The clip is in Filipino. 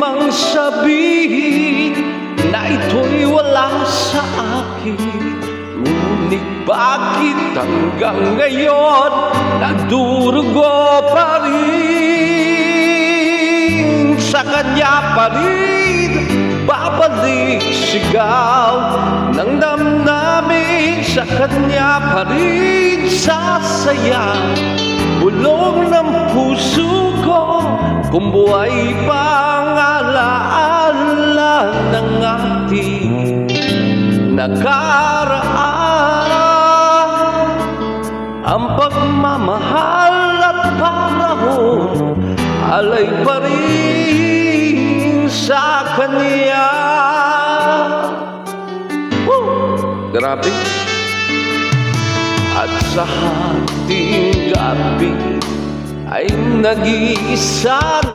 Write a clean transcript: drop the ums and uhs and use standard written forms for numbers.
mang sabihin na ito'y wala sa akin, ngunit bakit hanggang ngayon nagdurugo pa rin? Sa kanya pa rin babalik sigaw ng damdamin, sa kanya pa rin sasaya bulong ng puso ko kung buhay pang alaala ng ating nakaraan. Ang pagmamahal at panahon alay pa rin sa kanya. Grabe. At sa hating gabi ay nag-iisa